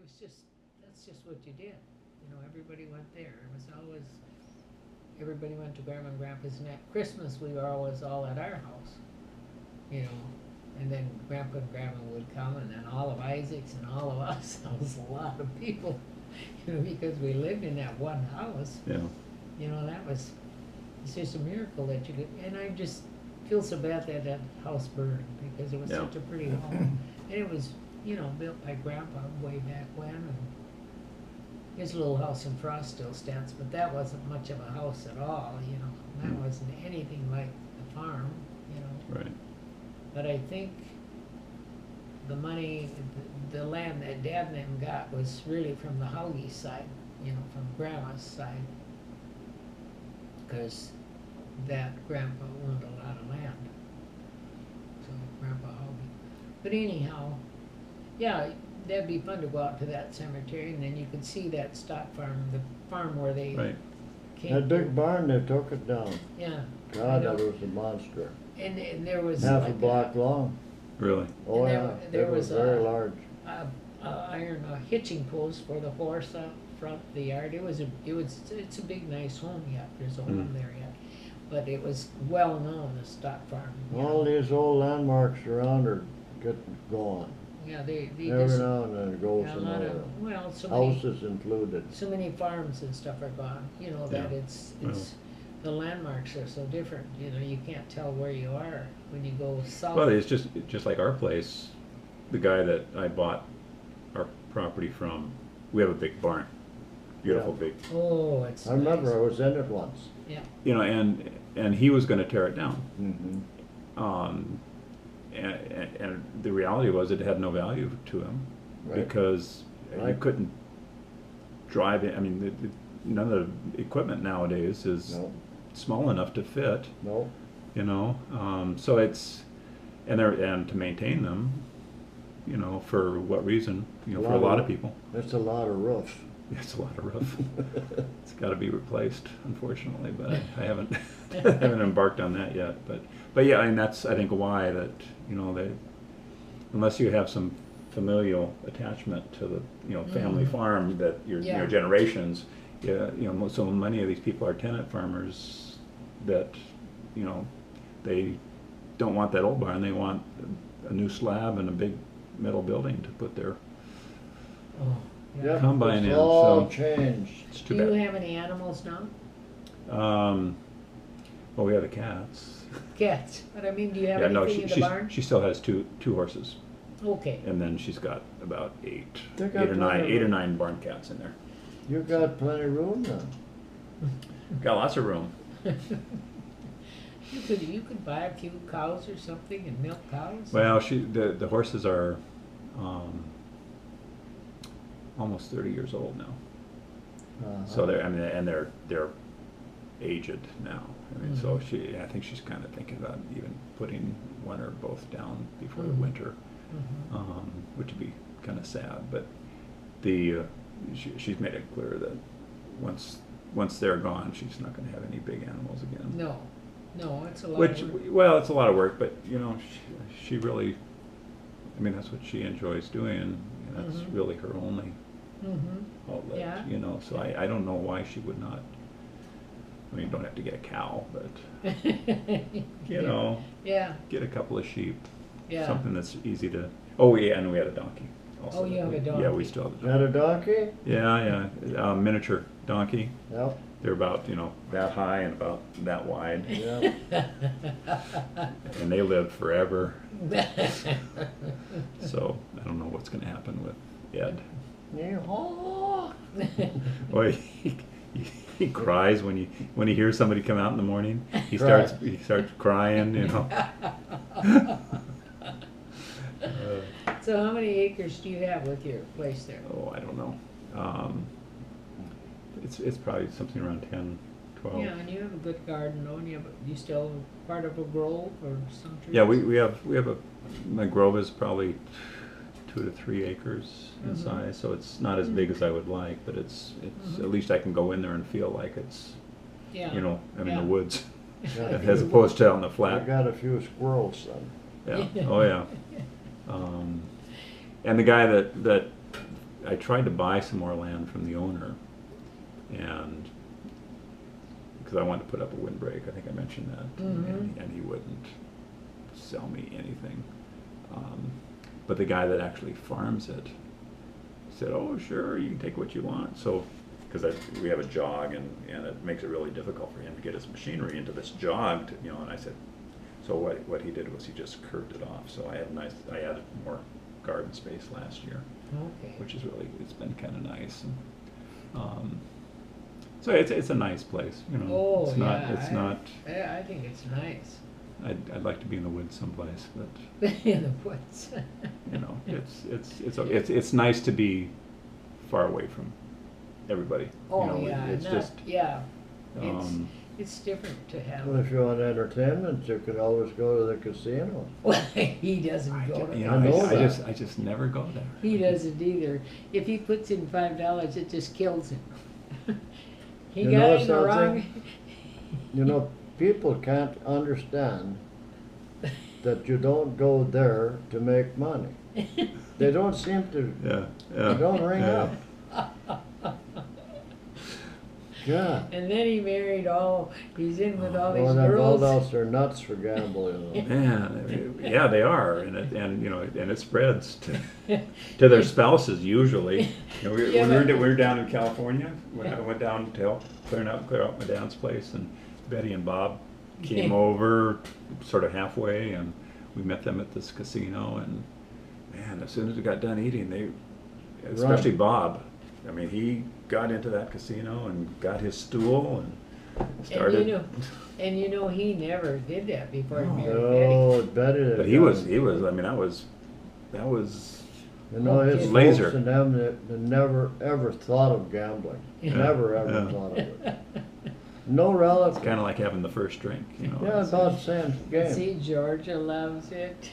was just, that's just what you did. You know, everybody went there. It was always, everybody went to Grandma and Grandpa's, and at Christmas we were always all at our house, you know. And then Grandpa and Grandma would come, and then all of Isaac's and all of us. That was a lot of people, you know, because we lived in that one house. Yeah. You know, that was, it's just a miracle that you could, and I just feel so bad that that house burned, because it was Yeah. such a pretty home. And it was, you know, built by Grandpa way back when, and his little house in Frost still stands, but that wasn't much of a house at all, you know. That Mm. wasn't anything like the farm, you know. Right. But I think the money, the land that Dad and them got was really from the Haugie side, you know, from Grandma's side. Because that Grandpa owned a lot of land. So Grandpa Haugie. But anyhow, yeah, that'd be fun to go out to that cemetery, and then you could see that stock farm, the farm where they Right. came. That big barn, they took it down. Yeah. God, know. that was a monster. And there was Half a like block long. Really? Oh, And yeah, there it was was very a- large. iron hitching post for the horse out front of the yard. It's a big nice home yet. There's a home there yet, but it was well known as stock farm. you All know. these old landmarks around are getting gone. Yeah, they Every just now and then it goes yeah, a lot another. of well, so Houses included. many farms and stuff are gone. You know that Yeah. it's the landmarks are so different. You know, you can't tell where you are when you go south. Well, it's just like our place. The guy that I bought our property from, we have a big barn, beautiful Yeah. big, Oh, it's I remember nice. I was in it once. Yeah. you know, and he was going to tear it down. Mm-hmm. And the reality was it had no value to him Right. because you Right. couldn't drive it. I mean, none of the equipment nowadays is No, small enough to fit. no. You know, so it's and to maintain them, you know, for what reason? You know, for a lot of people, That's a lot of roof. it's a lot of roof. It's got to be replaced, unfortunately, but I haven't haven't embarked on that yet. But yeah, and that's I think why that you know they unless you have some familial attachment to the family farm that your Yeah. generations, yeah, so many of these people are tenant farmers that they don't want that old barn. They want a new slab and a big metal building to put their Oh, yeah. Yep, Combine in, it's all so- changed. it's Do too you bad. have any animals now? Well, we have the cats. Cats. But I mean, do you have Yeah, no, anything in the barn? she still has two horses, Okay. and then she's got about eight They got plenty of eight or room. nine barn cats in there. You got plenty of room now. Got lots of room. You could buy a few cows or something and milk cows. Well, the horses are almost 30 years old now. So they're aged now. I mean, so I think she's kind of thinking about even putting one or both down before the winter, which would be kind of sad. But she's made it clear that once they're gone, she's not going to have any big animals again. No, it's a lot Which, of work. well, it's a lot of work, but she really, I mean, that's what she enjoys doing, and that's really her only outlet. Yeah. So I don't know why she would not. I mean, you don't have to get a cow, but Yeah, get a couple of sheep, yeah. something that's easy to. Oh yeah, and we had a donkey. Also. Oh, you have a Yeah, we donkey. still have a Is donkey. that a donkey? Yeah, miniature donkey. Yep, They're about that high and about that wide, yep. and they live forever. So I don't know what's going to happen with Ed. Yeehaw. Well, he cries when he hears somebody come out in the morning. He Cry. starts crying. So how many acres do you have with your place there? Oh, I don't know. It's probably something around 10, 12. Yeah, and you have a good garden, don't you? You still part of a grove or some trees? Yeah, we have my grove is probably 2 to 3 acres in size, so it's not as big as I would like, but it's at least I can go in there and feel like it's Yeah. I'm in Yeah. the woods Got a as few- opposed to out in the I flat. got a few squirrels then. Yeah. Oh yeah. And the guy that I tried to buy some more land from the owner, and because I wanted to put up a windbreak, I think I mentioned that, and he wouldn't sell me anything. But the guy that actually farms it said, "Oh, sure, you can take what you want." So, because we have a jog, and it makes it really difficult for him to get his machinery into this jog, and I said, so what he did was he just curved it off. So I added more garden space last year, Okay. which is it's been kind of nice. And, so it's a nice place, Oh, It's not. yeah, It's not. I think it's nice. I'd like to be in the woods someplace, but In the woods. it's nice to be far away from everybody. Oh, yeah, It's not, just. yeah, Um, it's different to have. Well, if you want entertainment, you can always go to the casino. Well, he doesn't go to I know that. I just never go there. He doesn't either. If he puts in $5, it just kills him. He You got know in the wrong. something? People can't understand that you don't go there to make money. They don't seem to, Yeah. they don't ring up. Yeah. And then he married he's in with all Oh, these them girls. adults are nuts for gambling. Man, yeah, they are, and it spreads to their spouses usually. We Yeah, were but- we were down in California when I went down to help clear out my dad's place, and Betty and Bob came over sort of halfway, and we met them at this casino. And man, as soon as we got done eating, especially Bob, I mean, he got into that casino and got his stool and started. And he never did that before he married Oh, Betty. But he was. I mean, that was. His Laser. folks and them that never ever thought of gambling. Yeah. Never ever Yeah. thought of it. No relative. It's kind of like having the first drink, Yeah, It's, about the same game. See, Georgia loves it.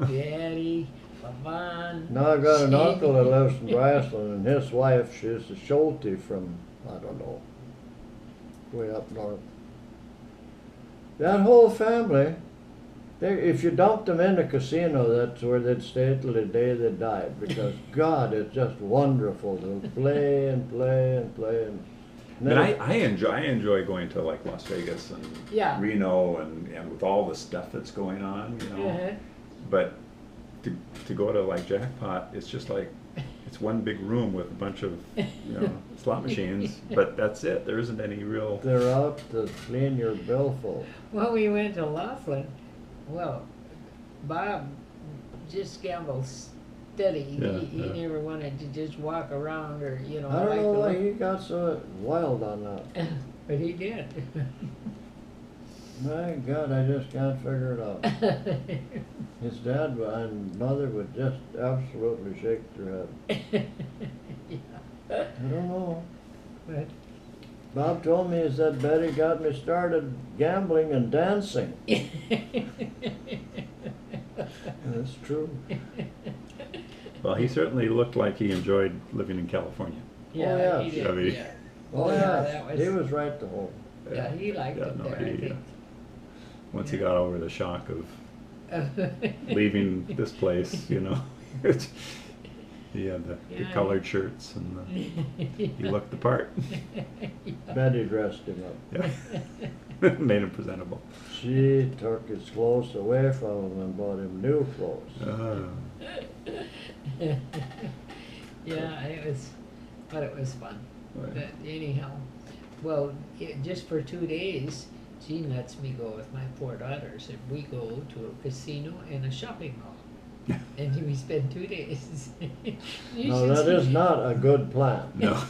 Daddy, LaVonne. Now I got an Jamie. uncle that lives in Grassland, and his wife, she's a Schulte from, I don't know, way up north. That whole family, if you dumped them in a casino, that's where they'd stay till the day they died. Because God, it's just wonderful to play and play and play. but I enjoy going to like Las Vegas and Yeah. Reno and with all the stuff that's going on, Uh-huh. But to go to like Jackpot, it's just like it's one big room with a bunch of slot machines, but that's it. There isn't any real. They're out to clean your billfold. When we went to Laughlin, well, Bob just gambled steady. Yeah, He yeah. never wanted to just walk around or, I don't like know to why look. he got so wild on that. But he did. My God, I just can't figure it out. His dad and mother would just absolutely shake their head. I don't know. But Bob told me is that Betty got me started gambling and dancing. That's true. Well, he certainly looked like he enjoyed living in California. Yeah, yeah. he did. I mean- Yeah. Oh, yeah, yeah, that was- he was right to home. Yeah, he liked it no, there, I think. Once he got over the shock of Leaving leaving this place, he had the Yeah. colored shirts and he looked the part. Betty dressed him up. Yeah. Made him presentable. She took his clothes away from him and bought him new clothes. Yeah, it was fun. Right. But anyhow, well, just for 2 days, Jean lets me go with my 4 daughters, and we go to a casino and a shopping mall, and we spend 2 days. You No, should that see- is not a good plan. No.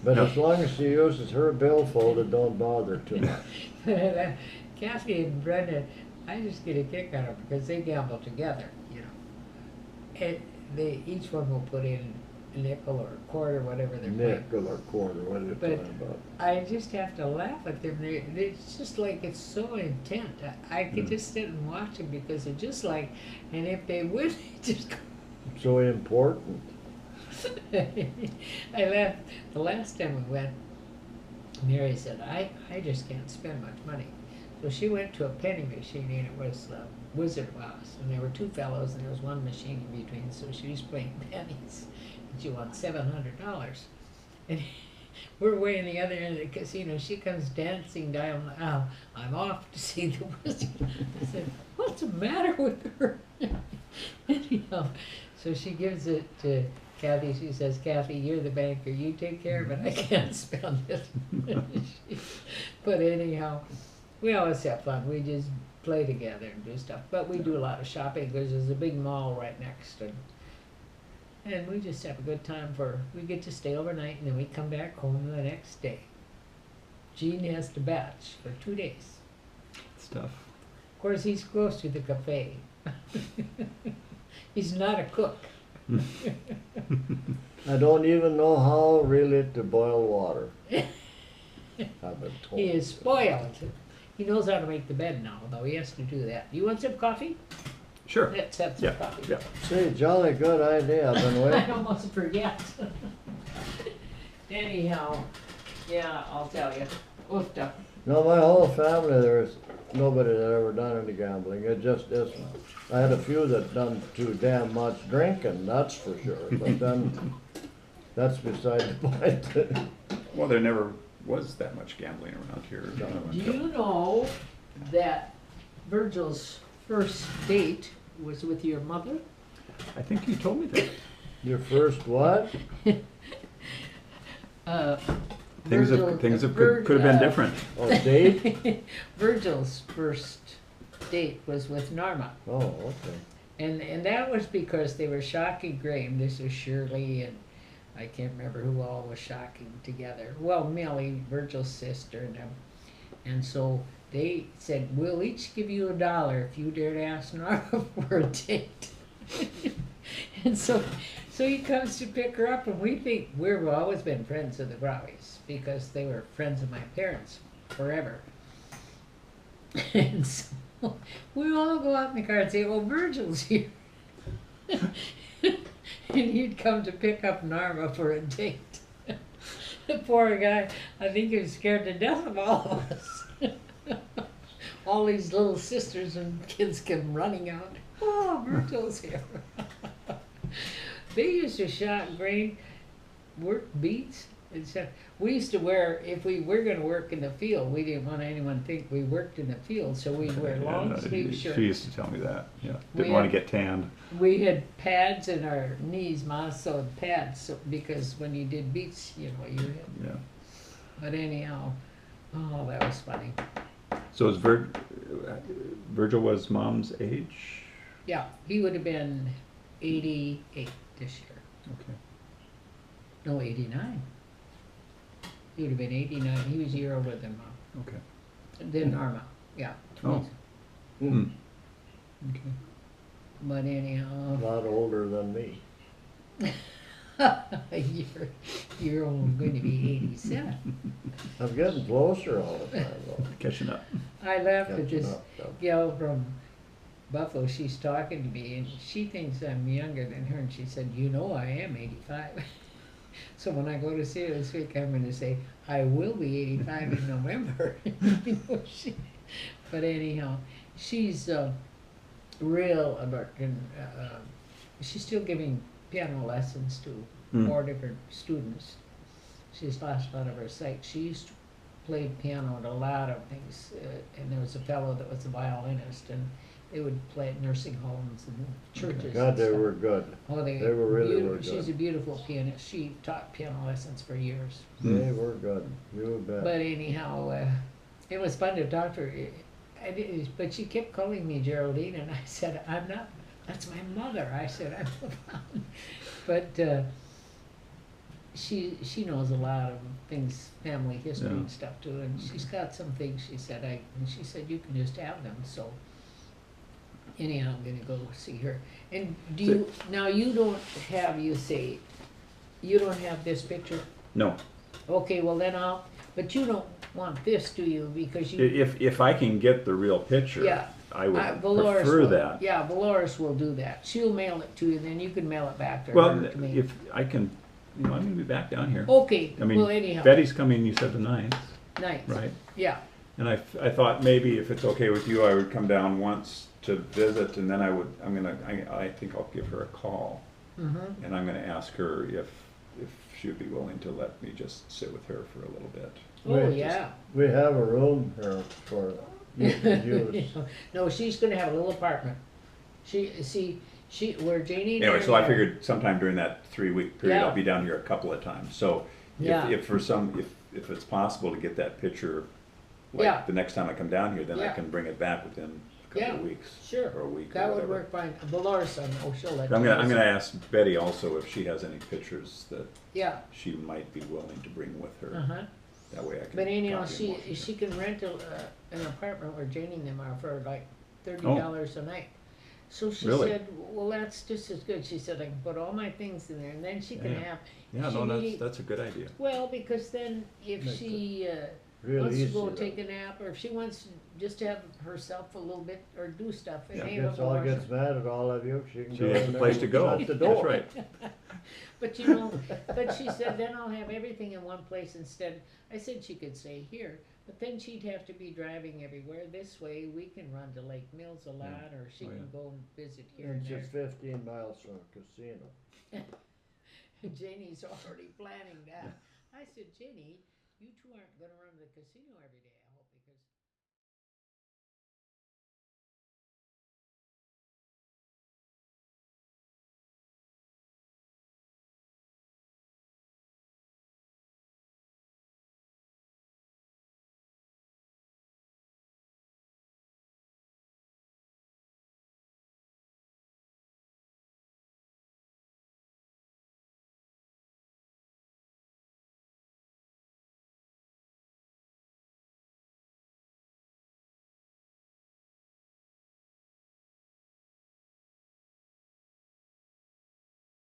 But No. as long as she uses her billfold, it don't bother too much. Kathy and Brenda, I just get a kick out of them because they gamble together, And they each one will put in a nickel or a quarter, whatever they're playing. Nickel or quarter, what are you But talking about? I just have to laugh at them. It's just like it's so intent. I could Mm. just sit and watch them because they're just like, and if they win, they just go. So important. I laughed. The last time we went, Mary said, I just can't spend much money. So she went to a penny machine, and it was the Wizard of Oz, and there were two fellows, and there was one machine in between. So she was playing pennies, and she won $700. And we're way in the other end of the casino. She comes dancing down the aisle. I'm off to see the wizard. I said, "What's the matter with her?" Anyhow, so she gives it to Kathy. She says, "Kathy, you're the banker. You take care of it. I can't spend it." But anyhow, we always have fun. We just play together and do stuff. But we do a lot of shopping because there's a big mall right next, and we just have a good time. We get to stay overnight, and then we come back home the next day. Gene has to batch for 2 days. Stuff. Of course, he's close to the cafe. He's not a cook. I don't even know how really to boil water. I've been told. He is spoiled. He knows how to make the bed now, though. He has to do that. You want some coffee? Sure. Let's have some Yeah, coffee. yeah. See, jolly good idea. I've been I waiting. almost forget. Anyhow, yeah, I'll tell you. Oofed up. No, my whole family, there's nobody that ever done any gambling. It just isn't. I had a few that done too damn much drinking, that's for sure. But then, that's beside the point. Well, there never was that much gambling around here. Do you know that Virgil's first date was with your mother? I think you told me that. Your first what? Things could have been different. Oh, date? Virgil's first date was with Norma. Oh, okay. And that was because they were shocking Graham. This is Shirley, and I can't remember who all was shocking together. Well, Millie, Virgil's sister, and them. And so they said, "We'll each give you $1 if you dare to ask Norma for a date." And so he comes to pick her up, and we think we've always been friends of the Brawies because they were friends of my parents forever. And so we all go out in the car and say, "Oh, Virgil's here." And he'd come to pick up Norma for a date. The poor guy, I think he was scared to death of all of us. All these little sisters and kids came running out. "Oh, Virgil's here." They used to shot Green, work beats. We used to wear, if we were going to work in the field, we didn't want anyone to think we worked in the field, so we'd wear long sleeve shirts. She used to tell me that. Yeah, We didn't want to had- get tanned. We had pads in our knees, Ma sewed pads, so, because when you did beats, you know, you had. Yeah. But anyhow, oh, that was funny. So is Virgil was Mom's age? Yeah, he would have been 88 this year. Okay. No, 89. He would have been 89. He was a year older than Mom. Okay. Then Norma, yeah. Oh. Hmm. Okay. But A anyhow, lot older than me. you're only going to be 87. I'm getting closer all the time, though. Catching up. I laughed at Catching this up, though. gal from Buffalo. She's talking to me, and she thinks I'm younger than her. And she said, "You know, I am 85." So when I go to see her this week, I'm going to say, "I will be 85 in November." You know, but anyhow, she's real American. She's still giving piano lessons to 4 different students. She's lost a lot of her sight. She used to play piano at a lot of things, and there was a fellow that was a violinist, and they would play at nursing homes and churches. God, and they stuff. were good. Oh, They were really were She's good. a beautiful pianist. She taught piano lessons for years. They were good. You bet. But anyhow, it was fun to talk to her. But she kept calling me Geraldine, and I said, "I'm not. That's my mother." I said, "I'm LaVonne." But she knows a lot of things, family history and stuff too. And she's got some things. She said, and she said you can just have them. So anyhow, I'm gonna go see her. And do you now? You don't have. You say you don't have this picture. No. Okay, well then but you don't want this, do you? Because you. If I can get the real picture, Yeah. I would Dolores prefer will, that. Yeah, Dolores will do that. She'll mail it to you, then you can mail it back to her. Well, to me. if I can, I'm going to be back down here. Okay, I mean, well anyhow. Betty's coming. You said the 9th, Nice. right? Yeah, And I thought maybe if it's okay with you, I would come down once to visit, and then I think I'll give her a call, Mm-hmm. and I'm gonna ask her if she would be willing to let me just sit with her for a little bit. Oh, We- yeah. We have a room here for you to use. No, she's gonna have a little apartment. Where Janie and Anyway, I so I are- figured sometime during that 3-week period, Yeah. I'll be down here a couple of times. So Yeah. if if it's possible to get that picture, Yeah. like the next time I come down here, then I Yeah. can bring it back within a couple of Yeah, weeks. sure. Or a week or That would whatever. work fine. Dolores, she'll let I'm you gonna know. ask Betty also if she has any pictures that Yeah, she might be willing to bring with her. uh-huh. That way I can. But anyhow, copy them both. she can rent an apartment where Janie and them are for like $30 a night. So she Really? said, well, that's just as good. She said, I can put all my things in there, and then she can Yeah. have. Yeah, she no, really- that's a good idea. Well, because then if Make she Real wants to easy. go though. take a nap, or if she wants just to have herself a little bit, or do stuff, and Yeah. hang Gets up all a washer. gets mad at all of you, she can She go has in a there place and to go. shut the That's door. right. But you know, but she said, then I'll have everything in one place instead. I said she could say here, but then she'd have to be driving everywhere. This way, we can run to Lake Mills a lot, or she Oh, can yeah. go and visit here and It's there. just 15 miles from a casino. Janie's already planning that. I said, Jenny, you two aren't gonna run to the casino every day.